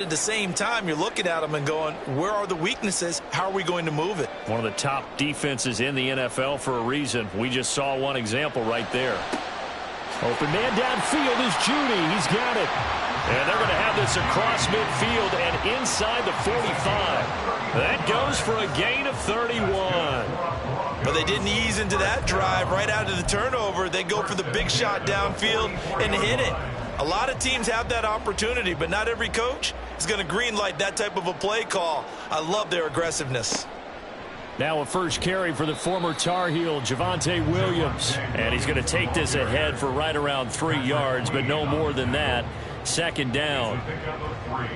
At the same time, you're looking at them and going, where are the weaknesses? How are we going to move it? One of the top defenses in the NFL for a reason. We just saw one example right there. Open man downfield is Judy. He's got it. And they're going to have this across midfield and inside the 45. That goes for a gain of 31. But they didn't ease into that drive right out of the turnover. They go for the big shot downfield and hit it. A lot of teams have that opportunity, but not every coach is going to greenlight that type of a play call. I love their aggressiveness. Now a first carry for the former Tar Heel, Javonte Williams. And he's going to take this ahead for right around 3 yards, but no more than that. Second down.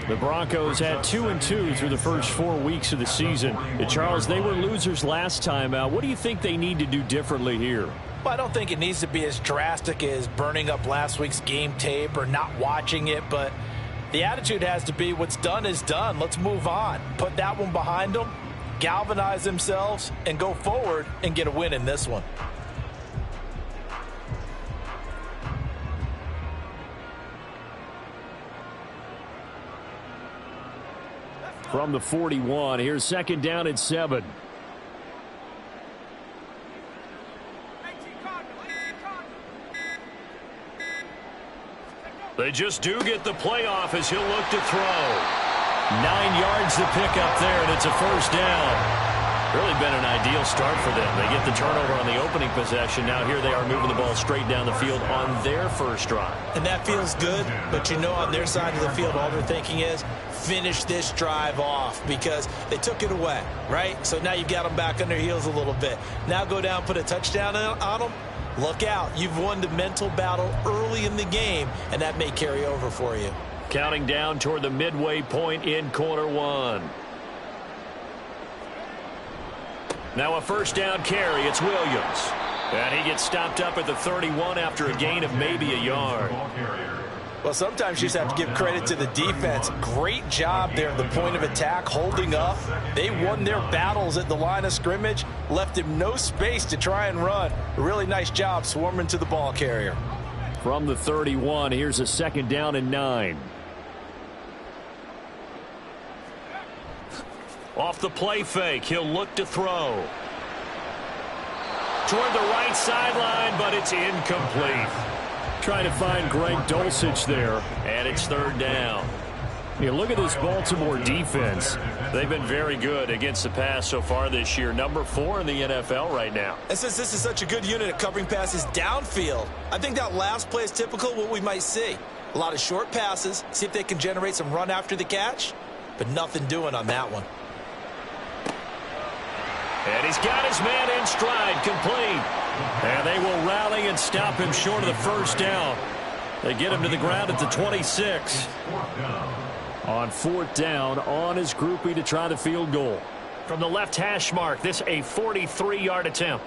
The Broncos had 2-2 through the first 4 weeks of the season. Charles, they were losers last time out. What do you think they need to do differently here? Well, I don't think it needs to be as drastic as burning up last week's game tape or not watching it, but the attitude has to be what's done is done. Let's move on. Put that one behind them, galvanize themselves, and go forward and get a win in this one. From the 41, here's second down and 7. They just do get the playoff as he'll look to throw. 9 yards to pick up there, and it's a first down. Really been an ideal start for them. They get the turnover on the opening possession. Now here they are moving the ball straight down the field on their first drive. And that feels good, but you know on their side of the field all they're thinking is finish this drive off because they took it away, right? So now you've got them back on their heels a little bit. Now go down, put a touchdown on them. Look out. You've won the mental battle early in the game, and that may carry over for you. Counting down toward the midway point in quarter one. Now a first down carry. It's Williams. And he gets stopped up at the 31 after a gain of maybe a yard. Well, sometimes you just have to give credit to the defense. Great job there at the point of attack, holding up. They won their battles at the line of scrimmage, left him no space to try and run. A really nice job swarming to the ball carrier. From the 31, here's a second down and 9. Off the play fake, he'll look to throw. Toward the right sideline, but it's incomplete. Trying to find Greg Dulcich there, and it's third down. You look at this Baltimore defense. They've been very good against the pass so far this year. Number 4 in the NFL right now. And since this is such a good unit at covering passes downfield, I think that last play is typical of what we might see. A lot of short passes, see if they can generate some run after the catch, but nothing doing on that one. And he's got his man in stride, complete. And they will rally and stop him short of the first down. They get him to the ground at the 26. On fourth down, on his groupie to try the field goal. From the left hash mark, this a 43-yard attempt.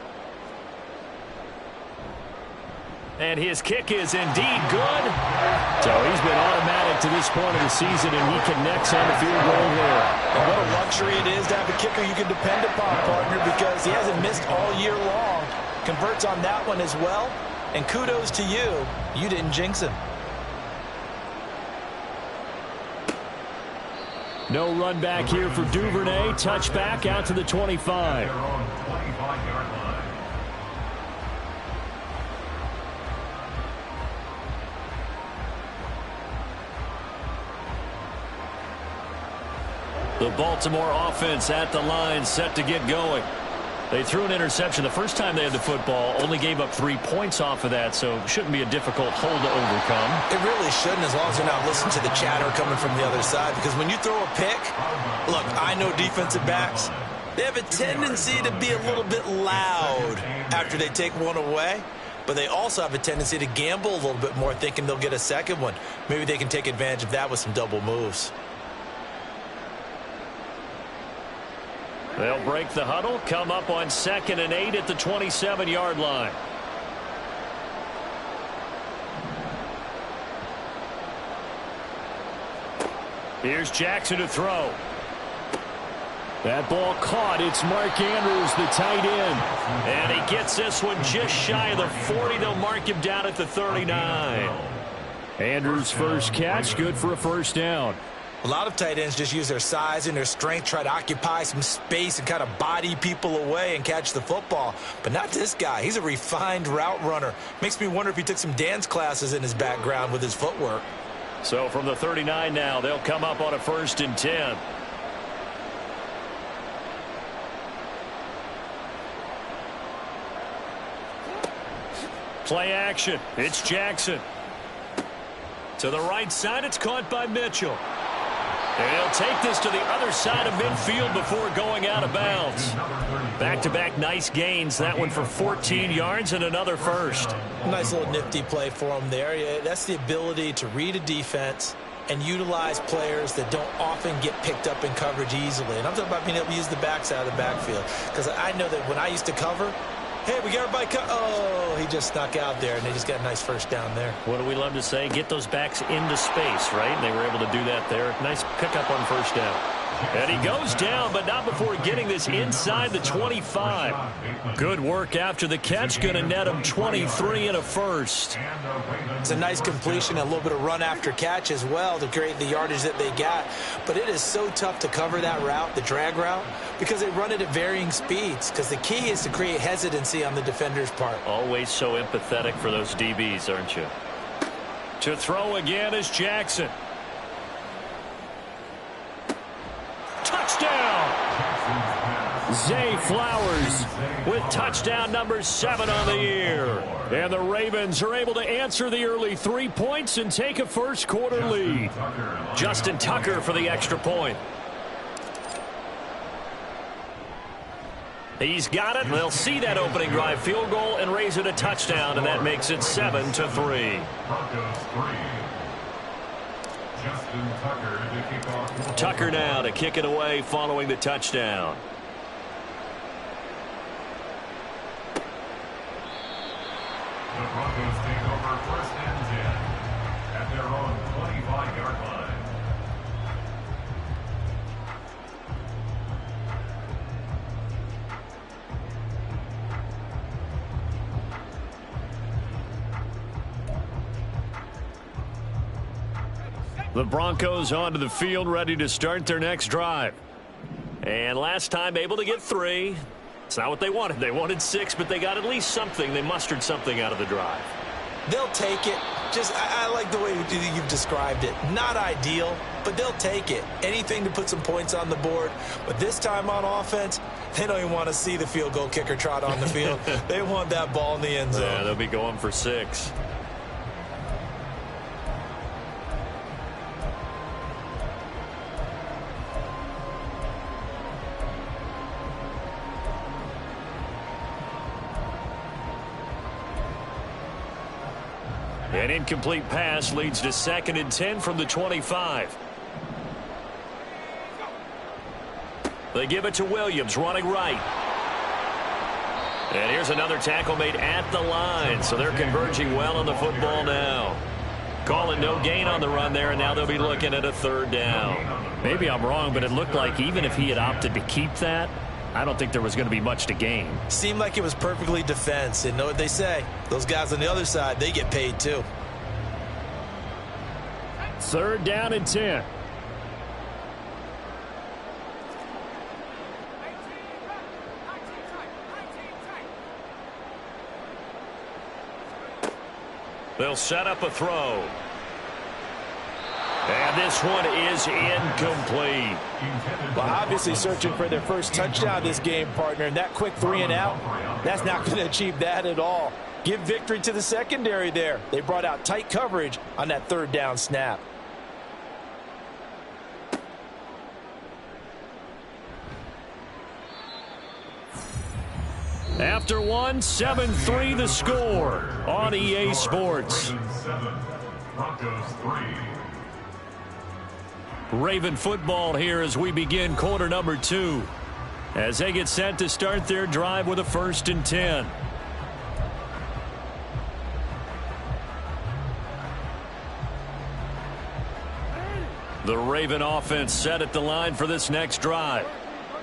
And his kick is indeed good. So he's been automatic to this point of the season, and he connects on the field goal there. And what a luxury it is to have a kicker you can depend upon, partner, because he hasn't missed all year long. Converts on that one as well. And kudos to you. You didn't jinx him. No run back here for Duvernay. Touchback out to the 25. The Baltimore offense at the line, set to get going. They threw an interception the first time they had the football, only gave up 3 points off of that, so shouldn't be a difficult hole to overcome. It really shouldn't, as long as you're not listening to the chatter coming from the other side, because when you throw a pick, look, I know defensive backs, they have a tendency to be a little bit loud after they take one away, but they also have a tendency to gamble a little bit more, thinking they'll get a second one. Maybe they can take advantage of that with some double moves. They'll break the huddle, come up on 2nd and 8 at the 27-yard line. Here's Jackson to throw. That ball caught. It's Mark Andrews, the tight end. And he gets this one just shy of the 40. They'll mark him down at the 39. Andrews' first catch, good for a first down. A lot of tight ends just use their size and their strength, try to occupy some space and kind of body people away and catch the football. But not this guy. He's a refined route runner. Makes me wonder if he took some dance classes in his background with his footwork. So from the 39 now, they'll come up on a 1st and 10. Play action. It's Jackson. To the right side, it's caught by Mitchell. And he'll take this to the other side of midfield before going out of bounds. Back-to-back nice gains. That one for 14 yards and another first. Nice little nifty play for him there. Yeah, that's the ability to read a defense and utilize players that don't often get picked up in coverage easily. And I'm talking about being able to use the backside of the backfield. Because I know that when I used to cover, hey, we got everybody oh, he just snuck out there, and they just got a nice first down there. What do we love to say? Get those backs into space, right? And they were able to do that there. Nice pickup on first down. And he goes down, but not before getting this inside the 25. Good work after the catch. Going to net him 23 and a first. It's a nice completion, a little bit of run after catch as well to create the yardage that they got. But it is so tough to cover that route, the drag route, because they run it at varying speeds. Because the key is to create hesitancy on the defender's part. Always so empathetic for those DBs, aren't you? To throw again is Jackson. Touchdown! Zay Flowers with touchdown number 7 on the year. And the Ravens are able to answer the early 3 points and take a first quarter lead. Justin Tucker for the extra point. He's got it. They'll see that opening drive field goal and raise it a touchdown, and that makes it 7-3. Tucker now to kick it away following the touchdown. The Broncos take over 1st and 10 at their own 25-yard line. The Broncos onto the field, ready to start their next drive. And last time able to get 3. It's not what they wanted. They wanted 6, but they got at least something. They mustered something out of the drive. They'll take it. I like the way you've described it. Not ideal, but they'll take it. Anything to put some points on the board. But this time on offense, they don't even want to see the field goal kicker trot on the field. They want that ball in the end zone. Yeah, they'll be going for 6. An incomplete pass leads to 2nd and 10 from the 25. They give it to Williams, running right. And here's another tackle made at the line, so they're converging well on the football now. Calling no gain on the run there, and now they'll be looking at a 3rd down. Maybe I'm wrong, but it looked like even if he had opted to keep that, I don't think there was going to be much to gain. Seemed like it was perfectly defense. And know what they say? Those guys on the other side, they get paid too. 3rd down and 10. They'll set up a throw. And this one is incomplete. Well, obviously searching for their first touchdown this game, partner. And that quick 3 and out, that's not going to achieve that at all. Give victory to the secondary there. They brought out tight coverage on that 3rd down snap. After 1, 7-3 the score on EA Sports. Broncos 3. Raven football here as we begin quarter number 2. As they get set to start their drive with a 1st and 10. The Raven offense set at the line for this next drive.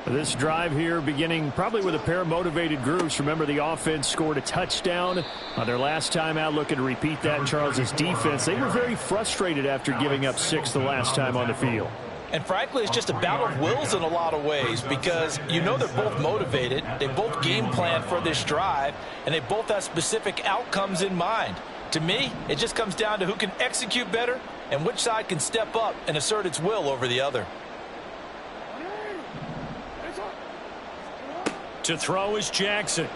This drive here beginning probably with a pair of motivated groups. Remember, the offense scored a touchdown on their last time out, looking to repeat that in Charles's defense. They were very frustrated after giving up 6 the last time on the field. And frankly, it's just a battle of wills in a lot of ways because you know they're both motivated. They both game plan for this drive, and they both have specific outcomes in mind. To me, it just comes down to who can execute better and which side can step up and assert its will over the other. To throw is Jackson.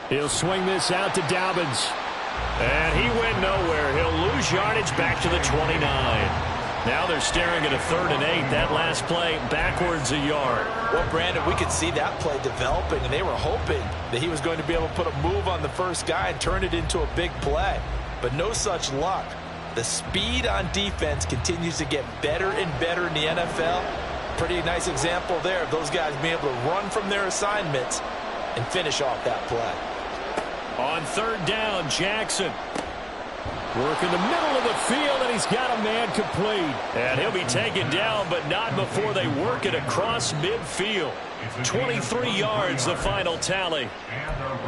He'll swing this out to Dobbins. And he went nowhere. He'll lose yardage back to the 29. Now they're staring at a 3rd and 8. That last play backwards a yard. Well, Brandon, we could see that play developing, and they were hoping that he was going to be able to put a move on the first guy and turn it into a big play. But no such luck. The speed on defense continues to get better and better in the NFL. Pretty nice example there of those guys being able to run from their assignments and finish off that play. On 3rd down, Jackson. Work in the middle of the field, and he's got a man complete. And he'll be taken down, but not before they work it across midfield. 23 yards, the final tally.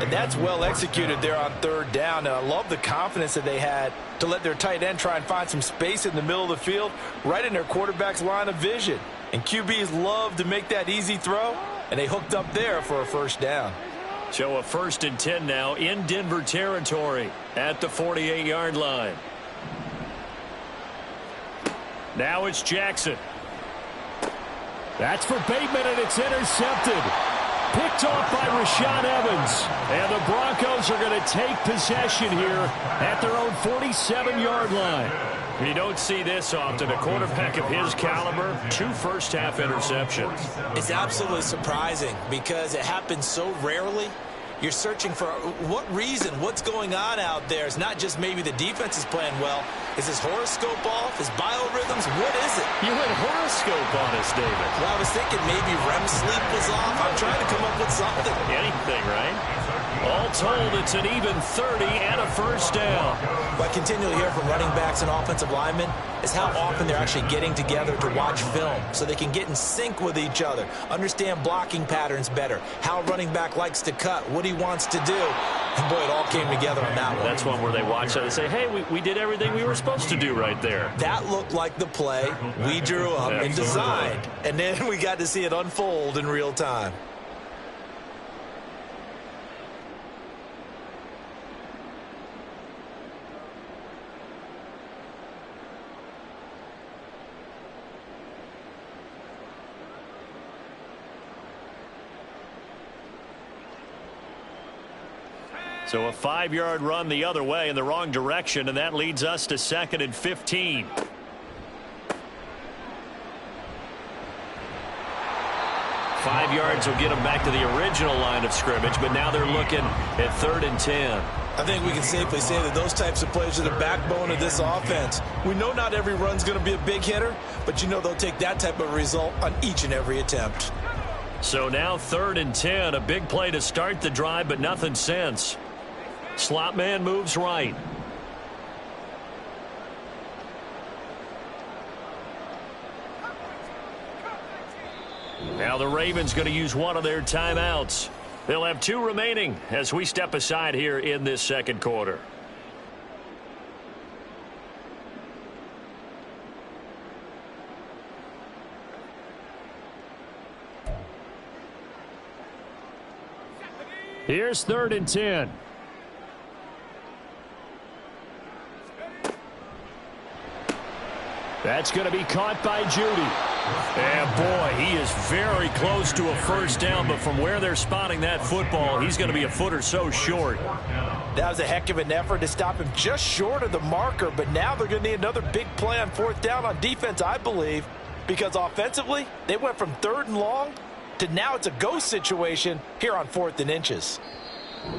And that's well executed there on 3rd down. And I love the confidence that they had to let their tight end try and find some space in the middle of the field, right in their quarterback's line of vision. And QBs love to make that easy throw, and they hooked up there for a 1st down. So a 1st and 10 now in Denver territory at the 48-yard line. Now it's Jackson. That's for Bateman, and it's intercepted. Picked off by Rashaan Evans. And the Broncos are going to take possession here at their own 47-yard line. You don't see this often. A quarterback of his caliber, 2 first-half interceptions. It's absolutely surprising because it happens so rarely. You're searching for what reason, what's going on out there. It's not just maybe the defense is playing well. Is his horoscope off? His biorhythms? What is it? You went horoscope on us, David. Well, I was thinking maybe REM sleep was off. I'm trying to come up with something. Anything, right? All told, it's an even 30 and a 1st down. What I continually hear from running backs and offensive linemen is how often they're actually getting together to watch film so they can get in sync with each other, understand blocking patterns better, how a running back likes to cut, what he wants to do. And, boy, it all came together on that one. That's one where they watch it and say, hey, we did everything we were supposed to do right there. That looked like the play we drew up and designed. And then we got to see it unfold in real time. So a 5-yard run the other way in the wrong direction, and that leads us to 2nd and 15. Five yards will get them back to the original line of scrimmage, but now they're looking at 3rd and 10. I think we can safely say that those types of plays are the backbone of this offense. We know not every run's going to be a big hitter, but you know they'll take that type of result on each and every attempt. So now 3rd and 10, a big play to start the drive, but nothing since. Slot man moves right. Now the Ravens going to use one of their timeouts. They'll have 2 remaining as we step aside here in this 2nd quarter. Here's 3rd and 10. That's going to be caught by Judy. And, boy, he is very close to a 1st down, but from where they're spotting that football, he's going to be a foot or so short. That was a heck of an effort to stop him just short of the marker, but now they're going to need another big play on 4th down on defense, I believe, because offensively, they went from 3rd and long to now it's a go situation here on 4th and inches.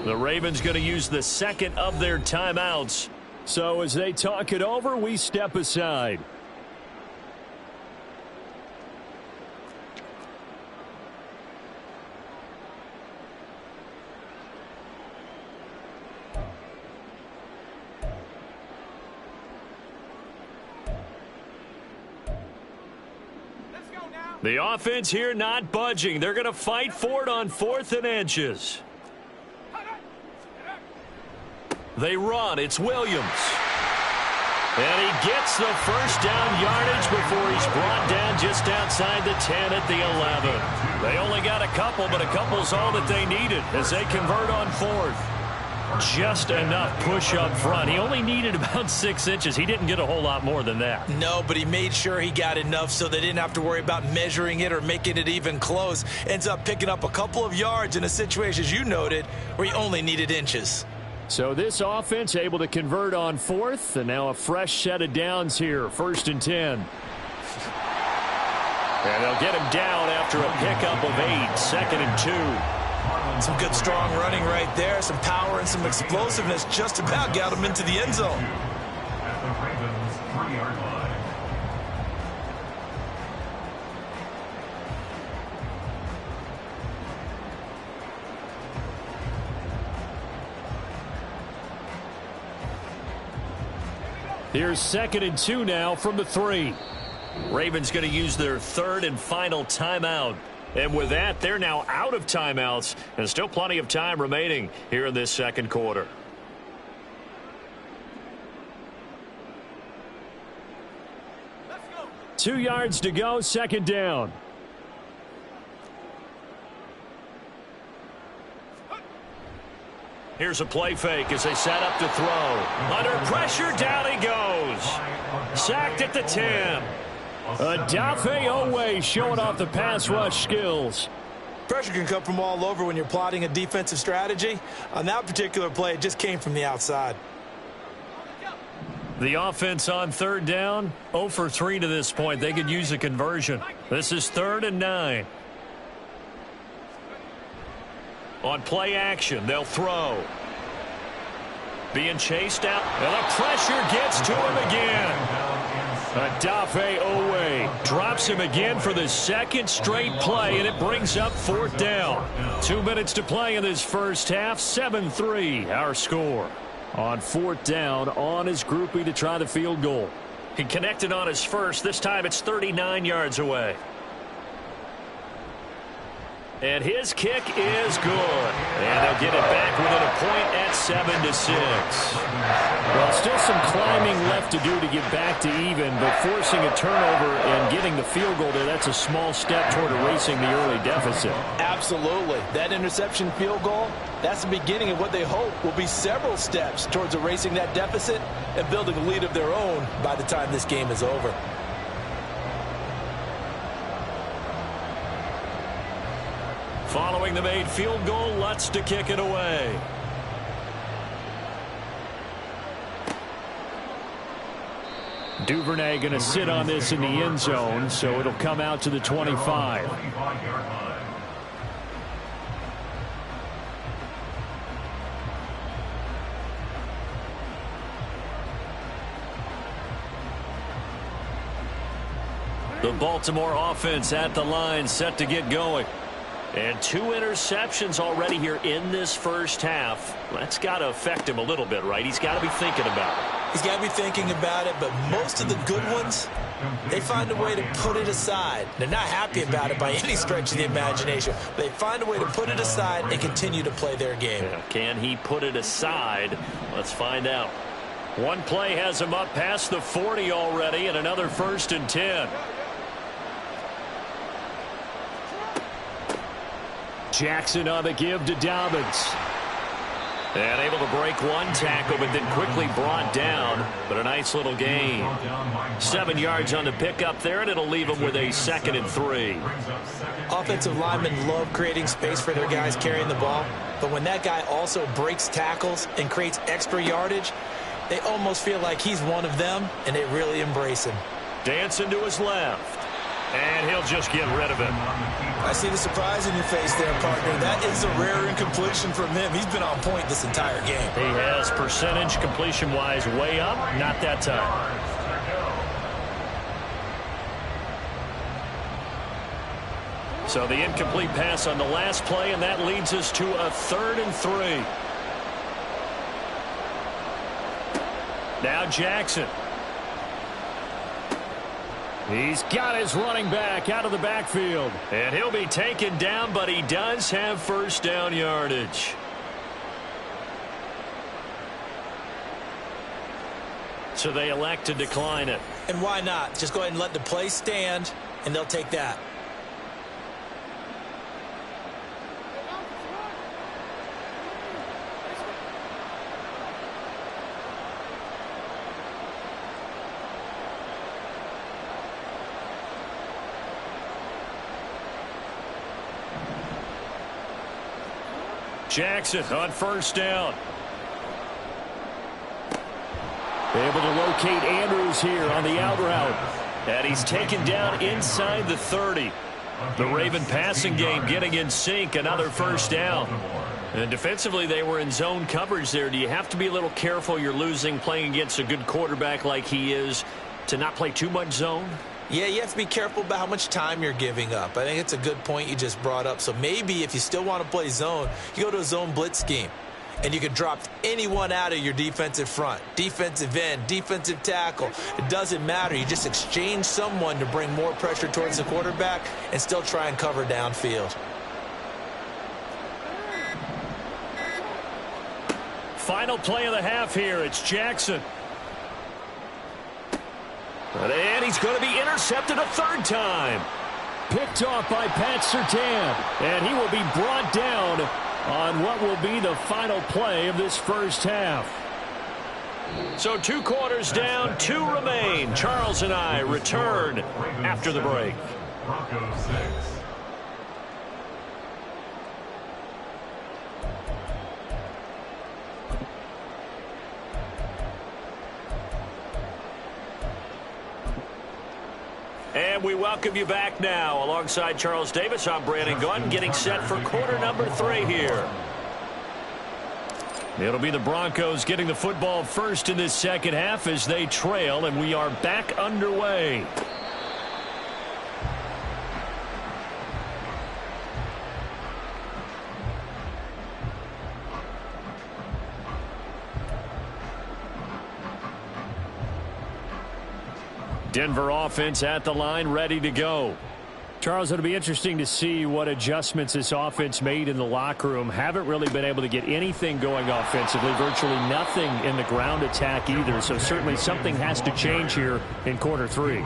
The Ravens going to use the 2nd of their timeouts. So as they talk it over, we step aside. The offense here not budging. They're going to fight for it on 4th and inches. They run. It's Williams. And he gets the first down yardage before he's brought down just outside the 10 at the 11. They only got a couple, but a couple's all that they needed as they convert on fourth. Just enough push up front. He only needed about 6 inches. He didn't get a whole lot more than that. No, but he made sure he got enough so they didn't have to worry about measuring it or making it even close. Ends up picking up a couple of yards in a situation, as you noted, where he only needed inches. So this offense able to convert on fourth, and now a fresh set of downs here, 1st and 10. And they'll get him down after a pickup of 8, 2nd and 2. Some good strong running right there, some power and some explosiveness just about got him into the end zone. At the Ravens' 3-yard line. Here's 2nd and 2 now from the 3. Ravens going to use their 3rd and final timeout. And with that, they're now out of timeouts, and still plenty of time remaining here in this second quarter. Let's go. 2 yards to go, 2nd down. Here's a play fake as they set up to throw. Under pressure, down he goes. Sacked at the 10. Odafe Owe showing off the pass rush skills. Pressure can come from all over when you're plotting a defensive strategy. On that particular play, it just came from the outside. The offense on 3rd down, 0 for 3 to this point. They could use a conversion. This is 3rd and 9. On play action, they'll throw. Being chased out, and the pressure gets to him again. Odafe Owe drops him again for the 2nd straight play, and it brings up 4th down. 2 minutes to play in this first half, 7-3 our score. On 4th down, on his groupie to try the field goal. He connected on his first. This time it's 39 yards away. And his kick is good. And they'll get it back within a point at 7-6. Well, still some climbing left to do to get back to even, but forcing a turnover and getting the field goal there, that's a small step toward erasing the early deficit. Absolutely. That interception field goal, that's the beginning of what they hope will be several steps towards erasing that deficit and building a lead of their own by the time this game is over. Following the made field goal, Lutz to kick it away. Duvernay going to sit on this in the end zone, so it'll come out to the 25. The Baltimore offense at the line, set to get going. And 2 interceptions already here in this first half. That's got to affect him a little bit, right? He's got to be thinking about it. He's got to be thinking about it, but most of the good ones, they find a way to put it aside. They're not happy about it by any stretch of the imagination. They find a way to put it aside and continue to play their game. Yeah, can he put it aside? Let's find out. One play has him up past the 40 already, and another 1st and 10. Jackson on the give to Dobbins. And able to break one tackle, but then quickly brought down. But a nice little gain. 7 yards on the pickup there, and it'll leave them with a 2nd and 3. Offensive linemen love creating space for their guys carrying the ball. But when that guy also breaks tackles and creates extra yardage, they almost feel like he's one of them, and they really embrace him. Dancing to his left. And he'll just get rid of it. I see the surprise in your face there, partner. That is a rare incompletion from him. He's been on point this entire game. He has percentage completion-wise way up. Not that time. So the incomplete pass on the last play, and that leads us to a 3rd and 3. Now Jackson. He's got his running back out of the backfield. And he'll be taken down, but he does have 1st down yardage. So they elect to decline it. And why not? Just go ahead and let the play stand, and they'll take that. Jackson on first down. Able to locate Andrews here on the out route. And he's taken down inside the 30. The Raven passing game getting in sync. Another first down. And defensively, they were in zone coverage there. Do you have to be a little careful? You're losing playing against a good quarterback like he is to not play too much zone? Yeah, you have to be careful about how much time you're giving up. I think it's a good point you just brought up. So maybe if you still want to play zone, you go to a zone blitz scheme. And you can drop anyone out of your defensive front. Defensive end, defensive tackle. It doesn't matter. You just exchange someone to bring more pressure towards the quarterback and still try and cover downfield. Final play of the half here. It's Jackson. And he's going to be intercepted a third time. Picked off by Pat Surtain. And he will be brought down on what will be the final play of this first half. So 2 quarters down, 2 remain. Charles and I return after the break. Broncos 6. And we welcome you back now. Alongside Charles Davis, I'm Brandon Gunn, getting set for quarter number 3 here. It'll be the Broncos getting the football first in this second half as they trail, and we are back underway. Denver offense at the line, ready to go. Charles, it'll be interesting to see what adjustments this offense made in the locker room. Haven't really been able to get anything going offensively, virtually nothing in the ground attack either. So certainly something has to change here in quarter 3.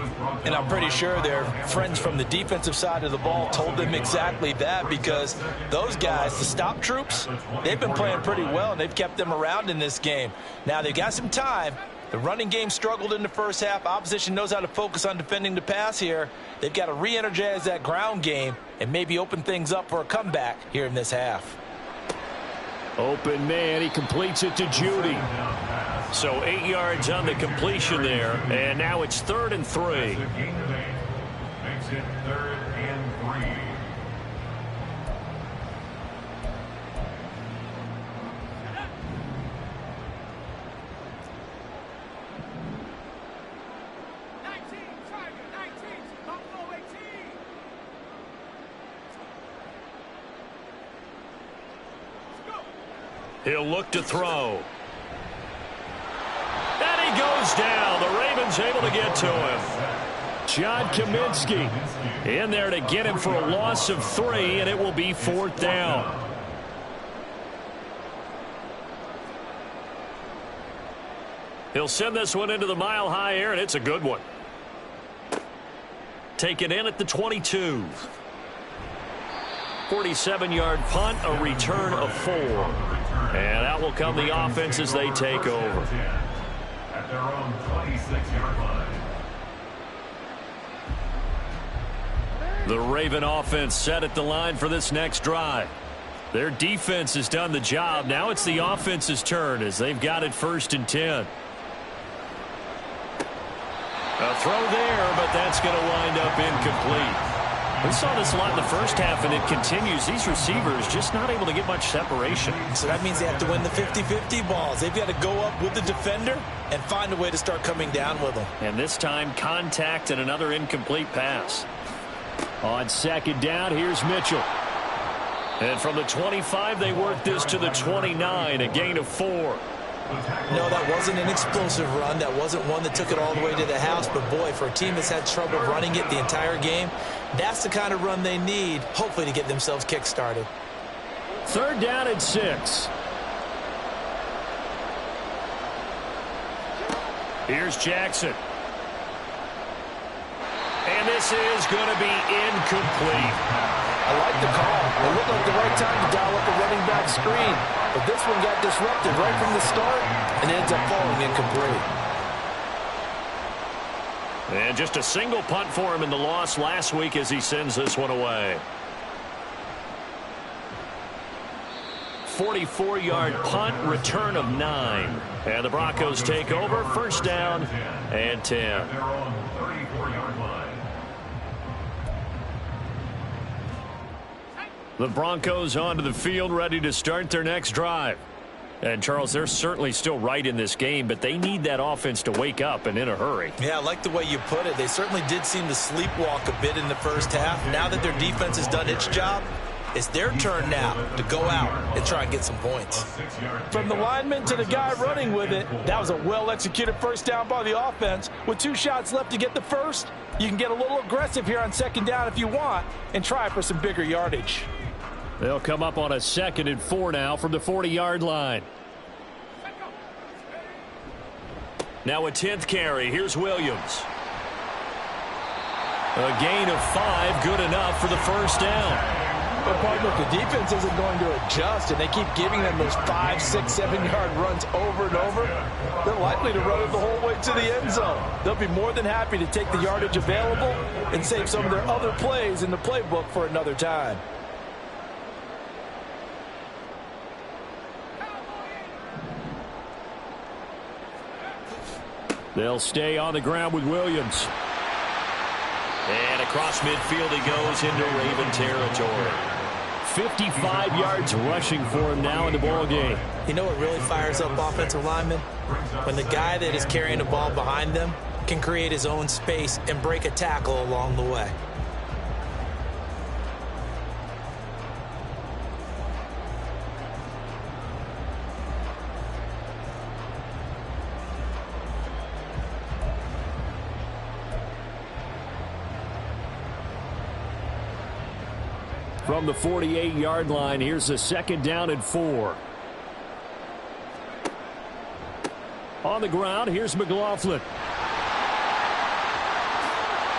And I'm pretty sure their friends from the defensive side of the ball told them exactly that, because those guys, the stop troops, they've been playing pretty well, and they've kept them around in this game. Now they've got some time. The running game struggled in the first half. Opposition knows how to focus on defending the pass here. They've got to re-energize that ground game and maybe open things up for a comeback here in this half. Open man, he completes it to Judy. So 8 yards on the completion there, and now it's 3rd and 3. Makes it 3rd and 3. He'll look to throw. And he goes down. The Ravens able to get to him. John Kaminsky in there to get him for a loss of 3, and it will be 4th down. He'll send this one into the mile-high air, and it's a good one. Taken in at the 22. 47-yard punt, a return of 4. And out will come the offense as they take over. At their own 26-yard line. The Raven offense set at the line for this next drive. Their defense has done the job. Now it's the offense's turn as they've got it 1st and 10. A throw there, but that's going to wind up incomplete. We saw this a lot in the first half, and it continues. These receivers just not able to get much separation. So that means they have to win the 50-50 balls. They've got to go up with the defender and find a way to start coming down with them. And this time, contact and another incomplete pass. On 2nd down, here's Mitchell. And from the 25, they work this to the 29, a gain of 4. No, that wasn't an explosive run. That wasn't one that took it all the way to the house. But, boy, for a team that's had trouble running it the entire game, that's the kind of run they need, hopefully, to get themselves kick-started. 3rd down and 6. Here's Jackson. And this is going to be incomplete. I like the call. It looked like the right time to dial up a running back screen. But this one got disrupted right from the start and ends up falling incomplete. And just a single punt for him in the loss last week as he sends this one away. 44-yard punt, return of 9. And the Broncos take over, first down and 10. The Broncos onto the field, ready to start their next drive. And, Charles, they're certainly still right in this game, but they need that offense to wake up and in a hurry. Yeah, I like the way you put it. They certainly did seem to sleepwalk a bit in the first half. Now that their defense has done its job, it's their turn now to go out and try and get some points. From the lineman to the guy running with it, that was a well-executed first down by the offense. With 2 shots left to get the first, you can get a little aggressive here on second down if you want and try for some bigger yardage. They'll come up on a 2nd and 4 now from the 40-yard line. Now a 10th carry. Here's Williams. A gain of 5, good enough for the first down. But, partner, if the defense isn't going to adjust and they keep giving them those 5, 6, 7-yard runs over and over, they're likely to run it the whole way to the end zone. They'll be more than happy to take the yardage available and save some of their other plays in the playbook for another time. They'll stay on the ground with Williams. And across midfield he goes into Raven territory. 55 yards rushing for him now in the ball game. You know what really fires up offensive linemen? When the guy that is carrying the ball behind them can create his own space and break a tackle along the way. From the 48-yard line, here's a 2nd down and 4. On the ground, here's McLaughlin.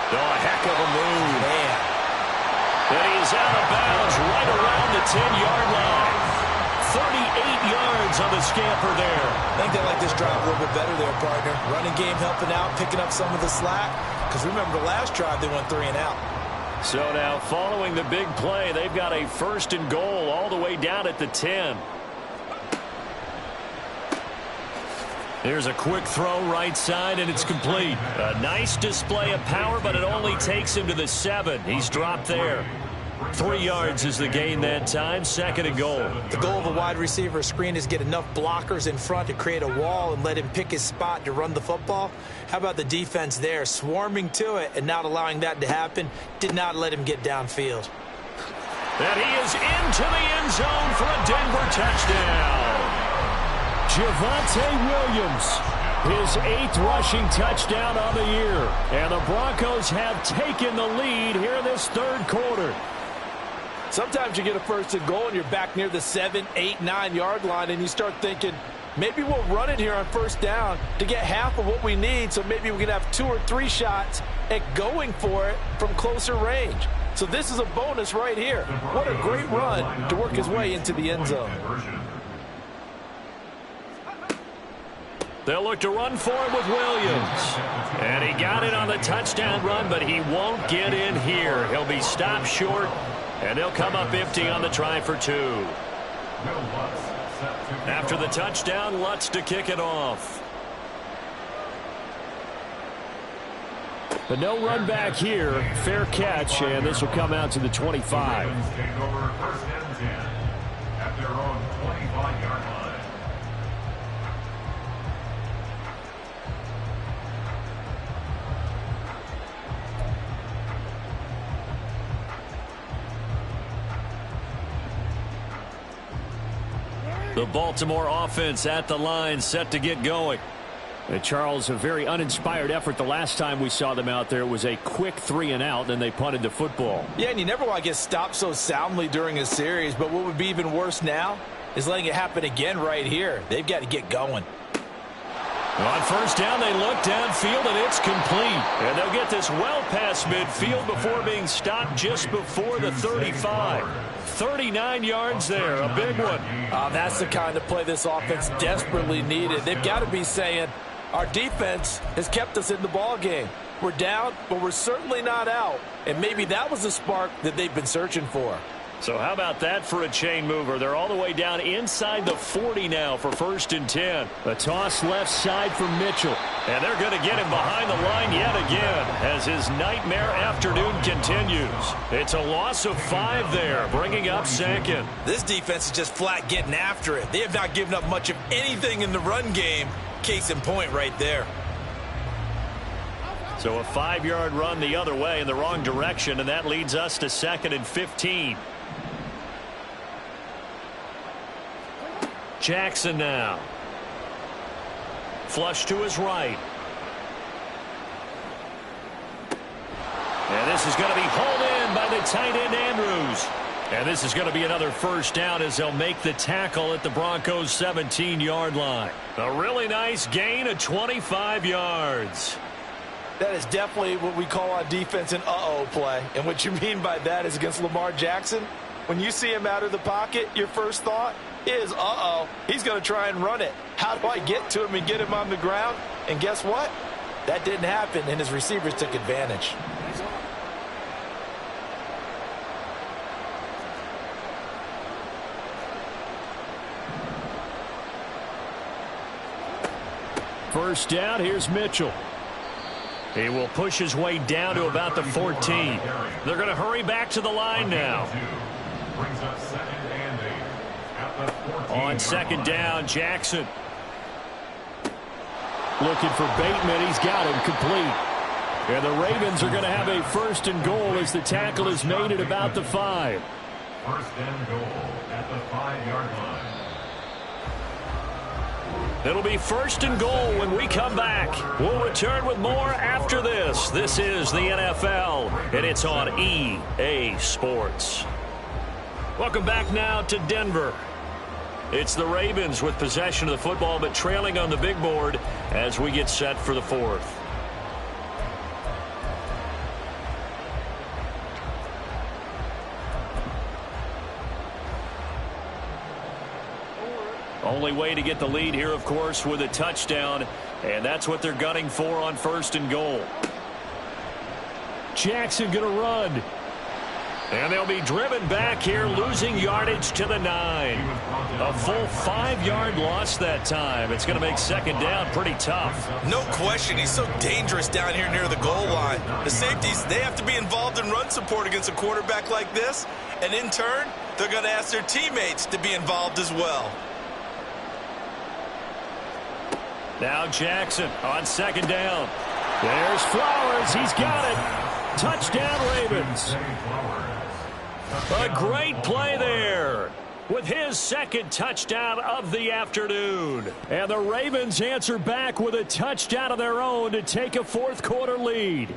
Oh, a heck of a move. Man. And he's out of bounds right around the 10-yard line. 38 yards on the scamper there. I think they like this drive a little bit better there, partner. Running game helping out, picking up some of the slack. Because remember, the last drive they went 3 and out. So now following the big play, they've got a 1st and goal all the way down at the 10. Here's a quick throw right side, and it's complete. A nice display of power, but it only takes him to the 7. He's dropped there. 3 yards is the gain that time, 2nd and goal. The goal of a wide receiver screen is get enough blockers in front to create a wall and let him pick his spot to run the football. How about the defense there, swarming to it and not allowing that to happen? Did not let him get downfield. And he is into the end zone for a Denver touchdown. Javonte Williams, his 8th rushing touchdown on the year. And the Broncos have taken the lead here in this 3rd quarter. Sometimes you get a 1st and goal and you're back near the 7, 8, 9-yard line and you start thinking, maybe we'll run it here on 1st down to get half of what we need, so maybe we can have 2 or 3 shots at going for it from closer range. So this is a bonus right here. What a great run to work his way into the end zone. They'll look to run for him with Williams. And he got it on the touchdown run, but he won't get in here. He'll be stopped short, and they'll come up empty on the try for 2. After the touchdown, Lutz to kick it off. But no run back here. Fair catch, and this will come out to the 25. At their own 25-yard line. The Baltimore offense at the line, set to get going. And Charles, a very uninspired effort the last time we saw them out there. It was a quick 3 and out, and they punted the football. Yeah, and you never want to get stopped so soundly during a series, but what would be even worse now is letting it happen again right here. They've got to get going. On first down, they look downfield, and it's complete. And they'll get this well past midfield before being stopped just before the 35. 39 yards there, a big one. That's the kind of play this offense desperately needed. They've got to be saying, our defense has kept us in the ball game. We're down, but we're certainly not out. And maybe that was the spark that they've been searching for. So how about that for a chain mover? They're all the way down inside the 40 now for 1st and 10. A toss left side for Mitchell. And they're going to get him behind the line yet again as his nightmare afternoon continues. It's a loss of 5 there, bringing up 2nd. This defense is just flat getting after it. They have not given up much of anything in the run game. Case in point right there. So a 5-yard run the other way in the wrong direction, and that leads us to 2nd and 15. Jackson now. Flush to his right. And this is going to be hauled in by the tight end Andrews. And this is going to be another first down as they'll make the tackle at the Broncos' 17-yard line. A really nice gain of 25 yards. That is definitely what we call on defense an uh-oh play. And what you mean by that is against Lamar Jackson, when you see him out of the pocket, your first thought is, uh-oh, he's going to try and run it. How do I get to him and get him on the ground? And guess what? That didn't happen, and his receivers took advantage. First down, here's Mitchell. He will push his way down to about the 14. They're going to hurry back to the line now. On 2nd down, Jackson. Looking for Bateman. He's got him complete. And the Ravens are going to have a 1st and goal as the tackle is made at about the 5. 1st and goal at the 5-yard line. It'll be 1st and goal when we come back. We'll return with more after this. This is the NFL, and it's on EA Sports. Welcome back now to Denver. It's the Ravens with possession of the football, but trailing on the big board as we get set for the 4th. Only way to get the lead here, of course, with a touchdown, and that's what they're gunning for on 1st and goal. Jackson going to run. And they'll be driven back here, losing yardage to the 9. A full 5-yard loss that time. It's going to make 2nd down pretty tough. No question. He's so dangerous down here near the goal line. The safeties, they have to be involved in run support against a quarterback like this. And in turn, they're going to ask their teammates to be involved as well. Now Jackson on 2nd down. There's Flowers. He's got it. Touchdown, Ravens. A great play there with his 2nd touchdown of the afternoon. And the Ravens answer back with a touchdown of their own to take a 4th quarter lead.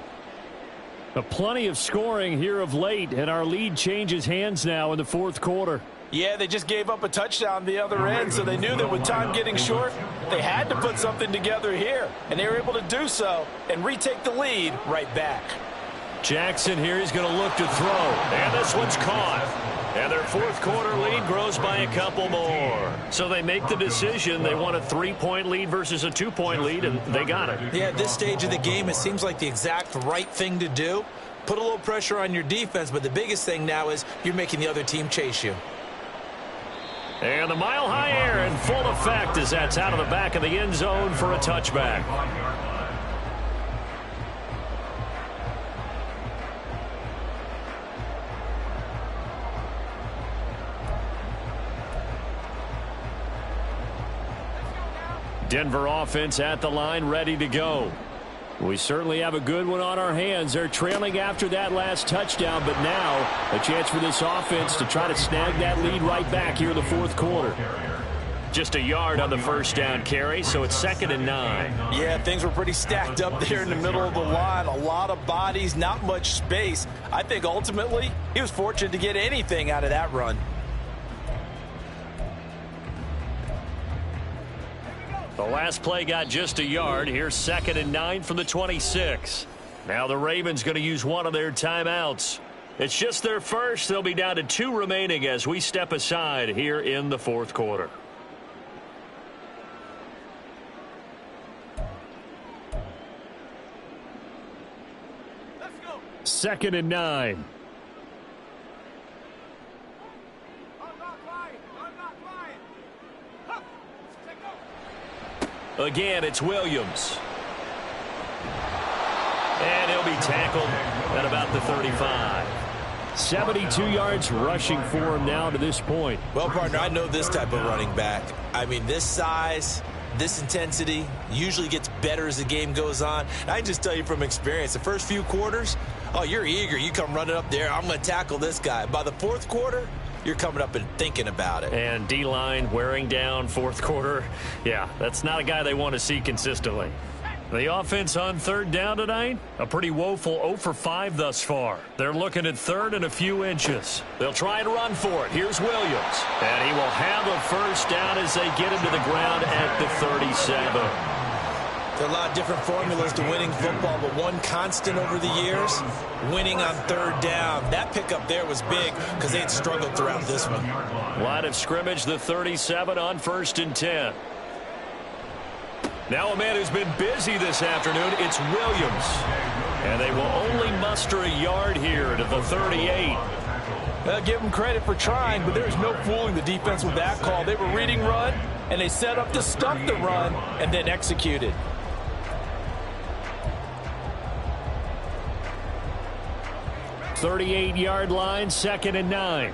Plenty of scoring here of late, and our lead changes hands now in the 4th quarter. Yeah, they just gave up a touchdown the other end, so they knew that with time getting short, they had to put something together here. And they were able to do so and retake the lead right back. Jackson here, he's going to look to throw. And this one's caught. And their 4th quarter lead grows by a couple more. So they make the decision. They want a 3-point lead versus a 2-point lead, and they got it. Yeah, at this stage of the game, it seems like the exact right thing to do. Put a little pressure on your defense, but the biggest thing now is you're making the other team chase you. And the mile-high air in full effect as that's out of the back of the end zone for a touchback. Denver offense at the line, ready to go. We certainly have a good one on our hands. They're trailing after that last touchdown, but now a chance for this offense to try to snag that lead right back here in the 4th quarter. Just a yard on the first down carry, so it's 2nd and 9. Yeah, things were pretty stacked up there in the middle of the line. A lot of bodies, not much space. I think ultimately he was fortunate to get anything out of that run. The last play got just a yard. Here's 2nd and 9 from the 26. Now the Ravens going to use one of their timeouts. It's just their first. They'll be down to 2 remaining as we step aside here in the 4th quarter. Let's go. 2nd and 9. Again, it's Williams. And he'll be tackled at about the 35. 72 yards rushing for him now to this point. Well, partner, I know this type of running back. I mean, this size, this intensity usually gets better as the game goes on. I can just tell you from experience, the first few quarters, oh, you're eager. You come running up there, I'm going to tackle this guy. By the 4th quarter, you're coming up and thinking about it. And D-line wearing down 4th quarter. Yeah, that's not a guy they want to see consistently. The offense on 3rd down tonight, a pretty woeful 0 for 5 thus far. They're looking at 3rd and a few inches. They'll try and run for it. Here's Williams. And he will have a first down as they get him to the ground at the 37. There are a lot of different formulas to winning football, but one constant over the years, winning on 3rd down. That pickup there was big because they had struggled throughout this one. Line of scrimmage, the 37 on 1st and 10. Now a man who's been busy this afternoon, it's Williams. And they will only muster a yard here to the 38. Give them credit for trying, but there's no fooling the defense with that call. They were reading run, and they set up to stuff the run and then executed. The 38-yard line, 2nd and 9.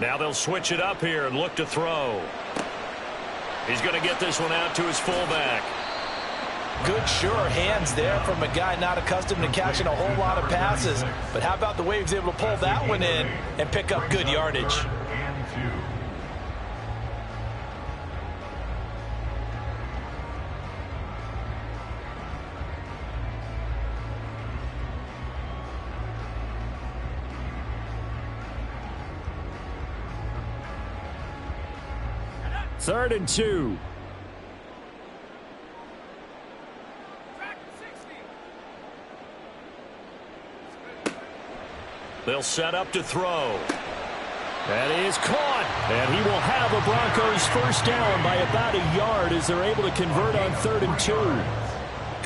Now they'll switch it up here and look to throw. He's going to get this one out to his fullback. Good, sure hands there from a guy not accustomed to catching a whole lot of passes. But how about the way he was able to pull that one in and pick up good yardage? Third and 2. They'll set up to throw. That is caught. And he will have a Broncos first down by about a yard as they're able to convert on 3rd and 2.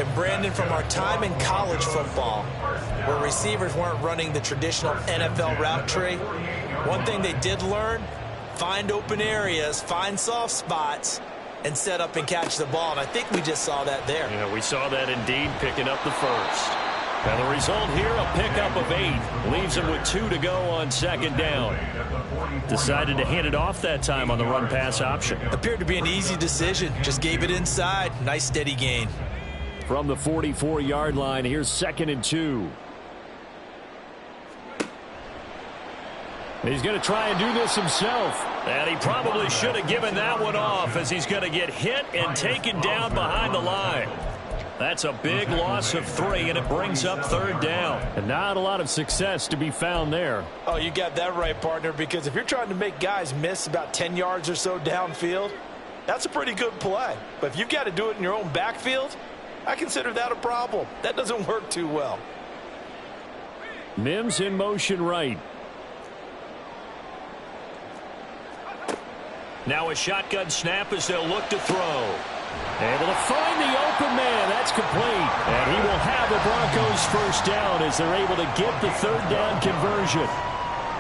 And Brandon, from our time in college football, where receivers weren't running the traditional NFL route tree, one thing they did learn, find open areas, find soft spots, and set up and catch the ball. And I think we just saw that there. Yeah, we saw that indeed, picking up the first. And the result here, a pickup of 8. Leaves him with 2 to go on 2nd down. Decided to hand it off that time on the run-pass option. Appeared to be an easy decision. Just gave it inside. Nice steady gain. From the 44-yard line, here's 2nd and 2. He's going to try and do this himself. And he probably should have given that one off as he's going to get hit and taken down behind the line. That's a big loss of 3, and it brings up 3rd down. And not a lot of success to be found there. Oh, you got that right, partner, because if you're trying to make guys miss about 10 yards or so downfield, that's a pretty good play. But if you've got to do it in your own backfield, I consider that a problem. That doesn't work too well. Mims in motion right. Now a shotgun snap as they'll look to throw. Able to find the open man. That's complete. And he will have the Broncos first down as they're able to get the 3rd down conversion.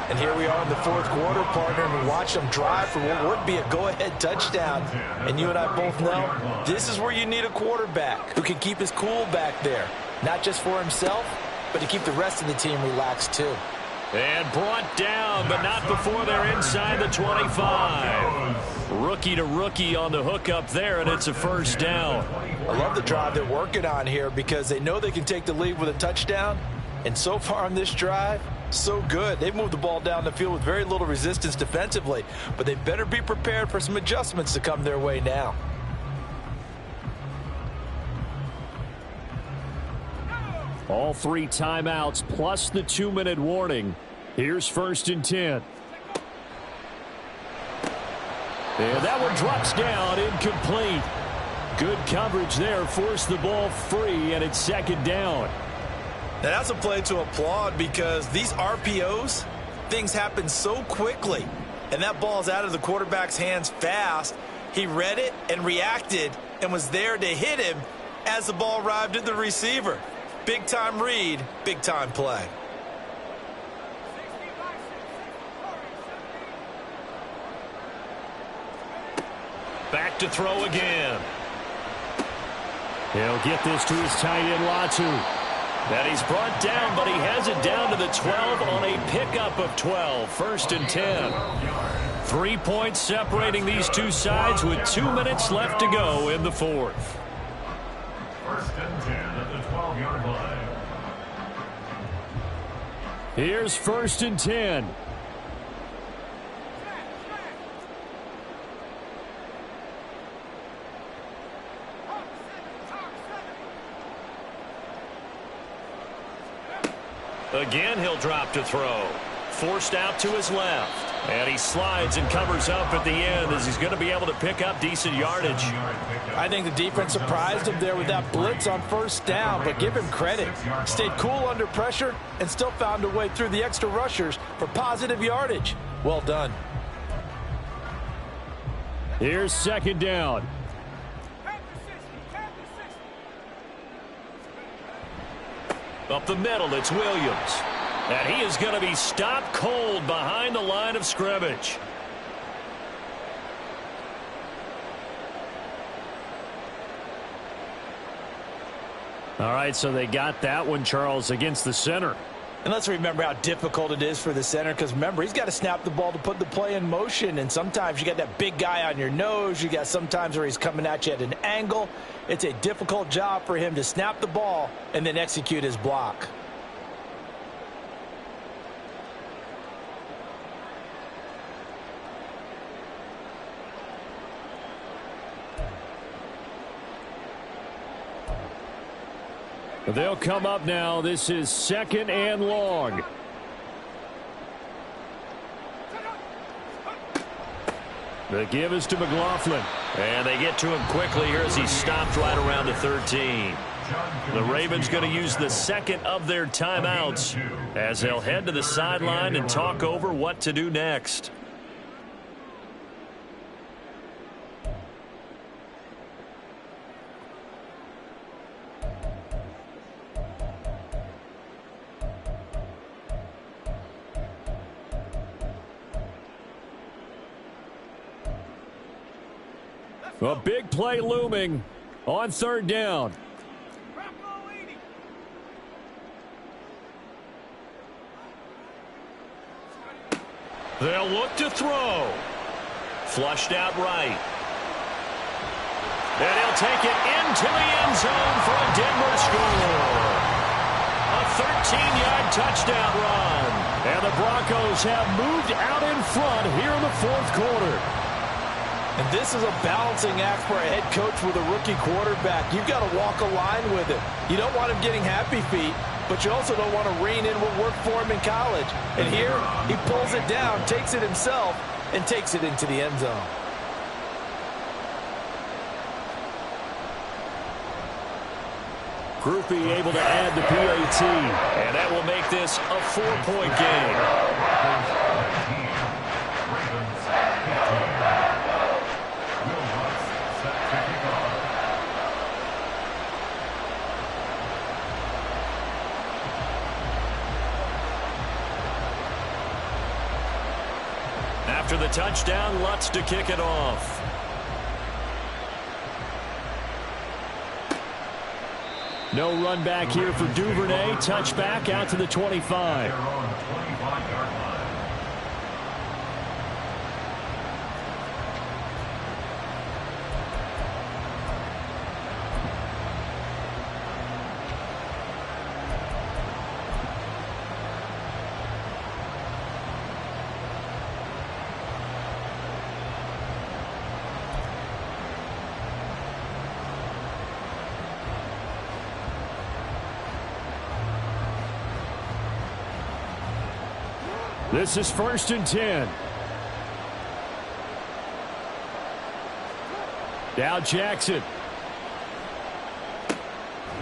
And here we are in the 4th quarter, partner, and we watch them drive for what would be a go-ahead touchdown. And you and I both know this is where you need a quarterback who can keep his cool back there. Not just for himself, but to keep the rest of the team relaxed too. And brought down, but not before they're inside the 25. Rookie to rookie on the hook up there, and it's a first down. I love the drive they're working on here because they know they can take the lead with a touchdown. And so far on this drive, so good. They've moved the ball down the field with very little resistance defensively, but they better be prepared for some adjustments to come their way now. All 3 timeouts plus the 2-minute warning. Here's 1st and 10. And that one drops down, incomplete. Good coverage there, forced the ball free, and it's second down. Now that's a play to applaud because these RPOs, things happen so quickly. And that ball's out of the quarterback's hands fast. He read it and reacted and was there to hit him as the ball arrived at the receiver. Big-time read, big-time play. Back to throw again. He'll get this to his tight end, Latu. And he's brought down, but he has it down to the 12 on a pickup of 12. First and 10. 3 points separating these two sides with 2 minutes left to go in the fourth. First and 10 at the 12-yard line. Here's first and 10. Again, he'll drop to throw. Forced out to his left. And he slides and covers up at the end as he's going to be able to pick up decent yardage. I think the defense surprised him there with that blitz on first down, but give him credit. Stayed cool under pressure and still found a way through the extra rushers for positive yardage. Well done. Here's second down. Up the middle, it's Williams. And he is going to be stopped cold behind the line of scrimmage. All right, so they got that one, Charles, against the center. And let's remember how difficult it is for the center, because remember, he's got to snap the ball to put the play in motion, and sometimes you got that big guy on your nose. You got sometimes where he's coming at you at an angle. It's a difficult job for him to snap the ball and then execute his block. They'll come up now. This is second and long. The give is to McLaughlin. And they get to him quickly here as he's stopped right around the 13. The Ravens going to use the second of their timeouts as they'll head to the sideline and talk over what to do next. A big play looming on third down. They'll look to throw. Flushed out right. And he'll take it into the end zone for a Denver score. A 13-yard touchdown run. And the Broncos have moved out in front here in the fourth quarter. And this is a balancing act for a head coach with a rookie quarterback. You've got to walk a line with him. You don't want him getting happy feet, but you also don't want to rein in what worked for him in college. And here, he pulls it down, takes it himself, and takes it into the end zone. Groupie able to add the PAT, and that will make this a 4-point game. After the touchdown, Lutz to kick it off. No run back here for Duvernay. Touchback out to the 25. This is first and 10. Now Jackson.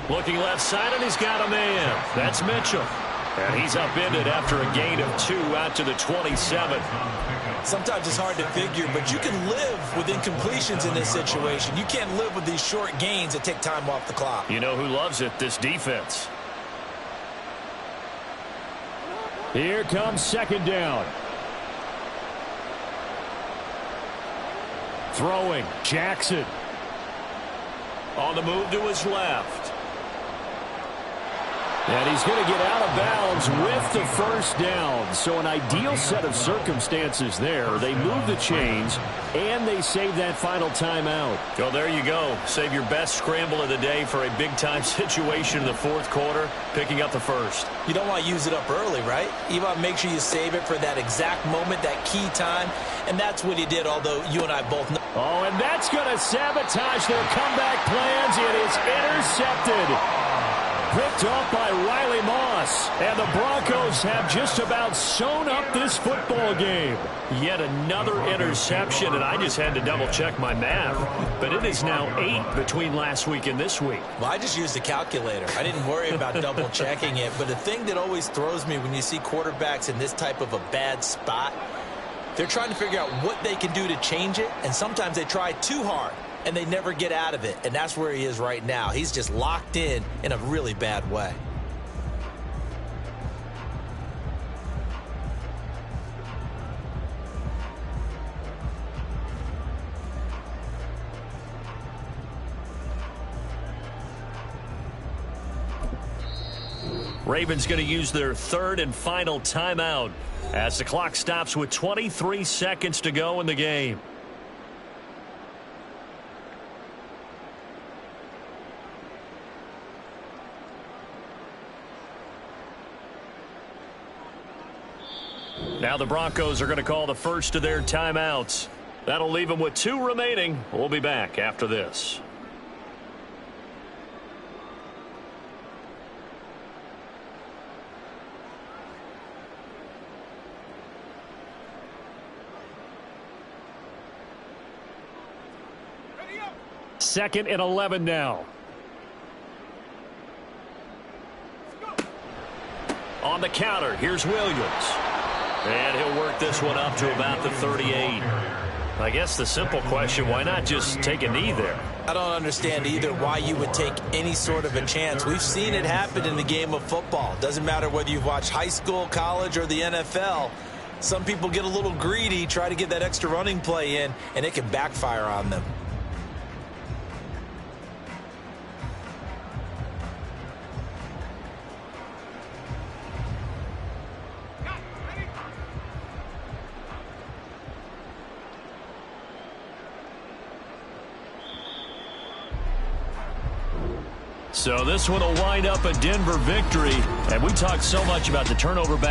Looking left side, and he's got a man. That's Mitchell. And he's upended after a gain of 2 out to the 27. Sometimes it's hard to figure, but you can live with incompletions in this situation. You can't live with these short gains that take time off the clock. You know who loves it? This defense. Here comes second down. Throwing, Jackson. On the move to his left. And he's going to get out of bounds with the first down. So an ideal set of circumstances there. They move the chains, and they save that final timeout. Well, there you go. Save your best scramble of the day for a big-time situation in the fourth quarter, picking up the first. You don't want to use it up early, right? You want to make sure you save it for that exact moment, that key time. And that's what he did, although you and I both know. Oh, and that's going to sabotage their comeback plans. It is intercepted. Picked off by Riley Moss. And the Broncos have just about sewn up this football game. Yet another interception, and I just had to double-check my math. But it is now 8 between last week and this week. Well, I just used the calculator. I didn't worry about double-checking it. But the thing that always throws me when you see quarterbacks in this type of a bad spot, they're trying to figure out what they can do to change it, and sometimes they try too hard. And they never get out of it. And that's where he is right now. He's just locked in a really bad way. Ravens going to use their third and final timeout as the clock stops with 23 seconds to go in the game. Now the Broncos are going to call the first of their timeouts. That'll leave them with 2 remaining. We'll be back after this. Second and 11 now. On the counter, here's Williams. And he'll work this one up to about the 38. I guess the simple question, why not just take a knee there? I don't understand either why you would take any sort of a chance. We've seen it happen in the game of football. Doesn't matter whether you've watched high school, college, or the NFL. Some people get a little greedy, try to get that extra running play in, and it can backfire on them. So this one will wind up a Denver victory. And we talked so much about the turnover battle.